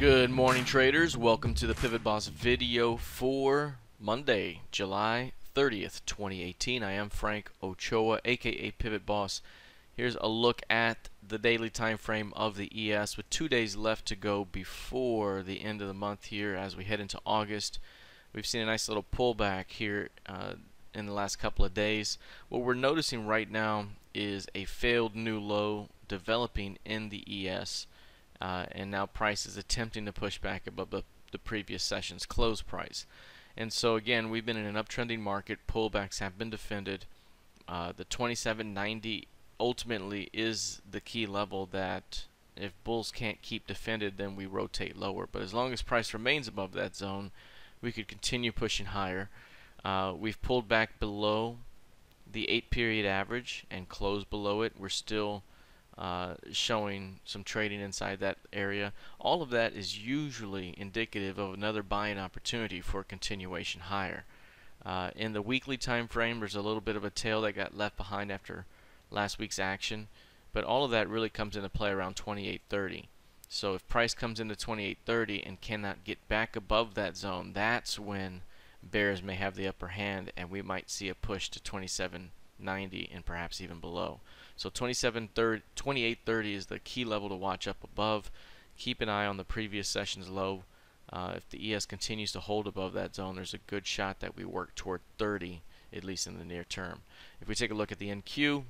Good morning, traders. Welcome to the PivotBoss video for Monday, July 30th, 2018. I am Frank Ochoa, aka PivotBoss. Here's a look at the daily time frame of the ES with 2 days left to go before the end of the month here as we head into August. We've seen a nice little pullback here in the last couple of days. What we're noticing right now is a failed new low developing in the ES. And now price is attempting to push back above the previous session's close price. And so again, we've been in an uptrending market. Pullbacks have been defended. The 27.90 ultimately is the key level that if bulls can't keep defended, then we rotate lower. But as long as price remains above that zone, we could continue pushing higher. We've pulled back below the 8-period average and closed below it. We're still showing some trading inside that area. All of that is usually indicative of another buying opportunity for continuation higher. In the weekly time frame, there's a little bit of a tail that got left behind after last week's action, but all of that really comes into play around 28.30. So if price comes into 28.30 and cannot get back above that zone, that's when bears may have the upper hand, and we might see a push to 27.90 and perhaps even below. So 28.30 is the key level to watch up above. Keep an eye on the previous session's low. If the ES continues to hold above that zone, there's a good shot that we work toward 30, at least in the near term. If we take a look at the NQ,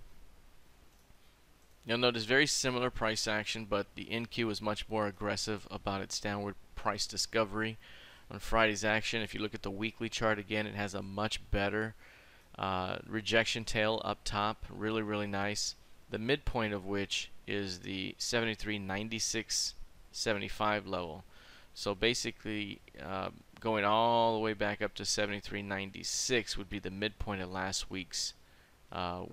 you'll notice very similar price action, but the NQ is much more aggressive about its downward price discovery. On Friday's action, if you look at the weekly chart again, it has a much better rejection tail up top, really nice. The midpoint of which is the 73.96.75 level. So basically, going all the way back up to 73.96 would be the midpoint of last week's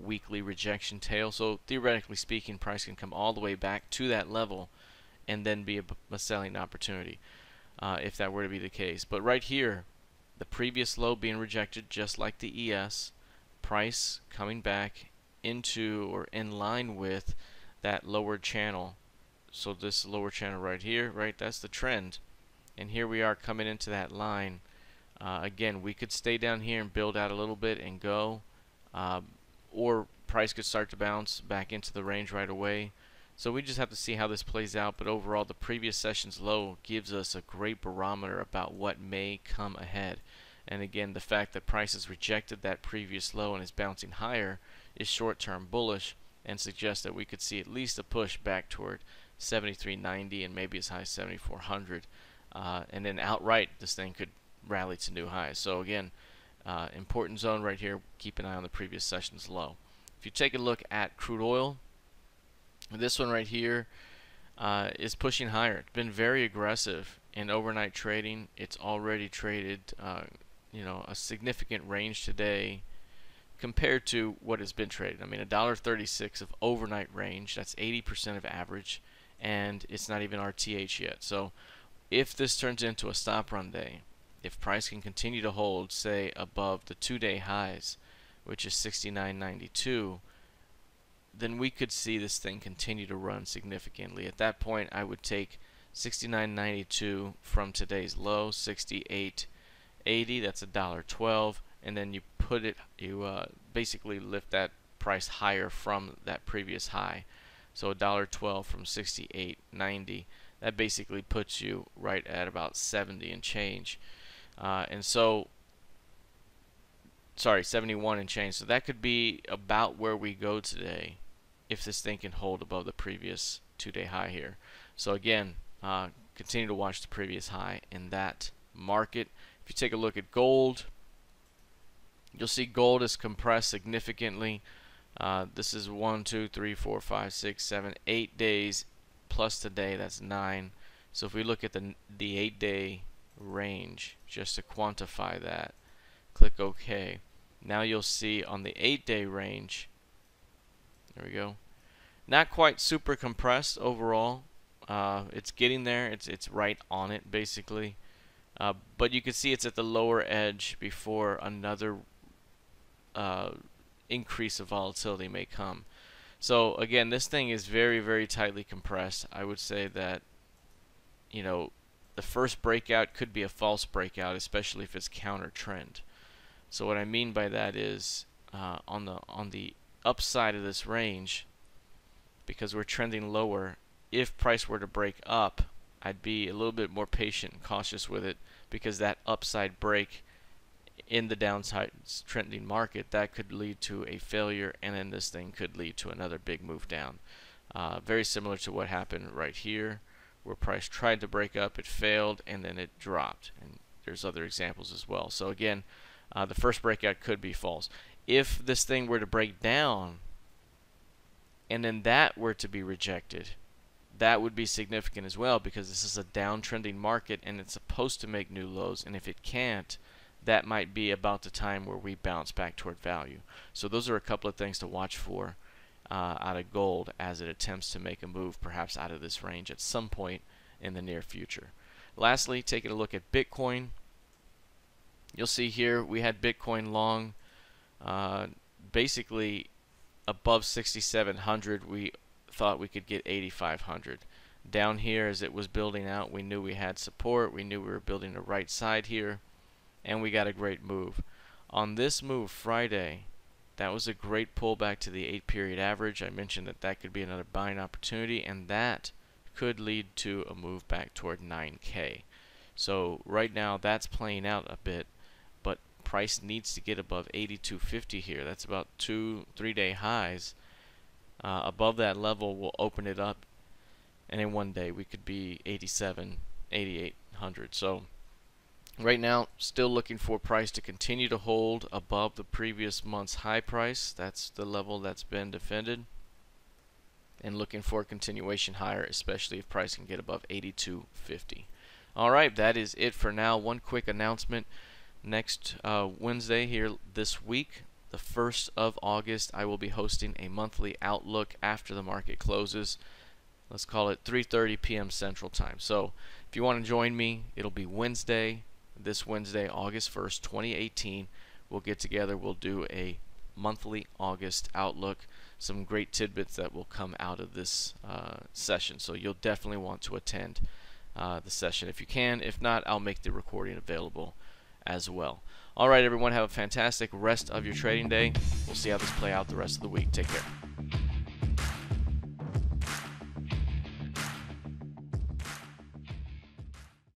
weekly rejection tail. So theoretically speaking, price can come all the way back to that level and then be a selling opportunity if that were to be the case. But right here, the previous low being rejected just like the ES, price coming back into or in line with that lower channel. So this lower channel right here, right, that's the trend, and here we are coming into that line. Again, we could stay down here and build out a little bit and go, or price could start to bounce back into the range right away. So we just have to see how this plays out, but overall the previous session's low gives us a great barometer about what may come ahead. And again, the fact that price has rejected that previous low and is bouncing higher is short-term bullish and suggests that we could see at least a push back toward 73.90 and maybe as high as 7400. And then outright this thing could rally to new highs. So again, important zone right here. Keep an eye on the previous session's low. If you take a look at crude oil, this one right here is pushing higher. It's been very aggressive in overnight trading. It's already traded a significant range today compared to what has been traded. I mean, $1.36 of overnight range, that's 80% of average, and it's not even RTH yet. So if this turns into a stop run day, if price can continue to hold, say, above the 2-day highs, which is 69.92, then we could see this thing continue to run significantly. At that point, I would take 69.92 from today's low, 68.80, that's $1.12, and then you basically lift that price higher from that previous high. So $1.12 from 68.90, that basically puts you right at about 70 and change. And so, sorry, 71 and change. So that could be about where we go today if this thing can hold above the previous 2-day high here. So again, continue to watch the previous high in that market. If you take a look at gold, you'll see gold is compressed significantly. This is 1, 2, 3, 4, 5, 6, 7, 8 days plus today, that's 9. So if we look at the 8-day range, just to quantify that, click OK. Now you'll see on the 8-day range, there we go, not quite super compressed overall. It's getting there. It's right on it basically. But you can see it's at the lower edge before another increase of volatility may come. So again, this thing is very, very tightly compressed. I would say that, you know, the first breakout could be a false breakout, especially if it's counter trend. So what I mean by that is on the upside of this range, because we're trending lower, if price were to break up, I'd be a little bit more patient and cautious with it, because that upside break in the downside trending market, that could lead to a failure, and then this thing could lead to another big move down. Very similar to what happened right here, where price tried to break up, it failed, and then it dropped. And there's other examples as well. So again, the first breakout could be false. If this thing were to break down and then that were to be rejected, that would be significant as well, because this is a downtrending market and it's supposed to make new lows, and if it can't, that might be about the time where we bounce back toward value. So those are a couple of things to watch for out of gold as it attempts to make a move perhaps out of this range at some point in the near future. Lastly, taking a look at Bitcoin. You'll see here we had Bitcoin long basically above 6,700. We thought we could get 8,500. Down here, as it was building out, we knew we had support. We knew we were building the right side here, and we got a great move. On this move Friday, that was a great pullback to the 8-period average. I mentioned that that could be another buying opportunity, and that could lead to a move back toward 9K. So right now that's playing out a bit, but price needs to get above 82.50 here. That's about 2-3 day highs. Above that level will open it up, and in one day we could be 87, 8,800. So right now, still looking for price to continue to hold above the previous month's high price. That's the level that's been defended. And looking for a continuation higher, especially if price can get above 82.50. Alright, that is it for now. One quick announcement. Next Wednesday here this week, the 1st of August, I will be hosting a monthly outlook after the market closes. Let's call it 3:30 p.m. Central Time. So if you want to join me, it'll be Wednesday. This Wednesday, August 1st, 2018, we'll get together. We'll do a monthly August outlook. Some great tidbits that will come out of this session. So you'll definitely want to attend the session if you can. If not, I'll make the recording available as well. All right, everyone, have a fantastic rest of your trading day. We'll see how this play out the rest of the week. Take care.